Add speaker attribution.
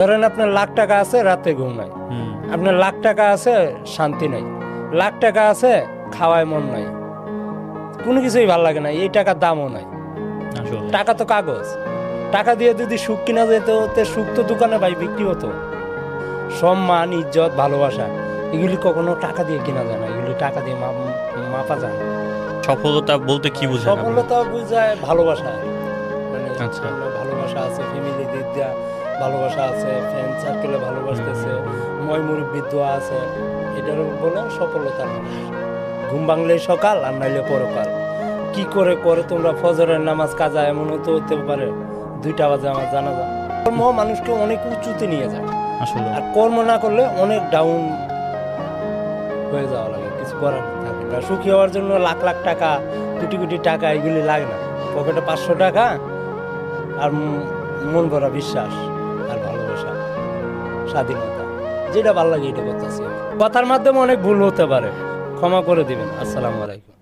Speaker 1: ধরেন আপনার লাখ টাকা আছে, রাতে ঘুম নাই। আপনার লাখ টাকা আছে, শান্তি নাই। লাখ টাকা আছে, খাওয়ায় মন নাই, কোনো কিছুই ভালো লাগে না, এই টাকার দামও নাই। টাকা তো কাগজ, টাকা দিয়ে যদি সুখ কিনা যেত, সুখ তো দোকানে ভাই বিক্রি হতো। সম্মান, ইজ্জত, ভালোবাসা এগুলি কখনো টাকা দিয়ে কিনা যায় না, এগুলি টাকা দিয়ে মাপা যায় না।
Speaker 2: সফলতা বলতে কি বোঝায়?
Speaker 1: সফলতা বোঝায় ভালোবাসা, মানে
Speaker 2: আচ্ছা।
Speaker 1: ভালোবাসা আছে, ফ্যামিলি দিক দিয়া ভালোবাসা আছে, ফ্রেন্ড সার্কেলে ভালোবাসতেছে, ময় মুরব্বির দোয়া আছে, এটার বলে সফলতা। ঘুম ভাঙলেই সকাল আর নাইলে পরকাল। কি করে করে তোমরা ফজরের নামাজ কাজা, এমনও তো হতে পারে 2টা বাজে আমার জানা যায়। কর্ম মানুষকে অনেক উঁচুতে নিয়ে যায়,
Speaker 2: আসলে
Speaker 1: আর কর্ম না করলে অনেক ডাউন হয়ে যাওয়া লাগে, কিছু করার থাকে না। সুখী হওয়ার জন্য লাখ লাখ টাকা, কোটি কোটি টাকা এগুলি লাগে না। পকেটে 500 টাকা আর মন ভরা বিশ্বাস আর ভালোবাসা, স্বাধীনতা, যেটা ভালো লাগে এটা করতেছি। কথার মাধ্যমে অনেক ভুল হতে পারে, ক্ষমা করে দিবেন। আসসালামু আলাইকুম।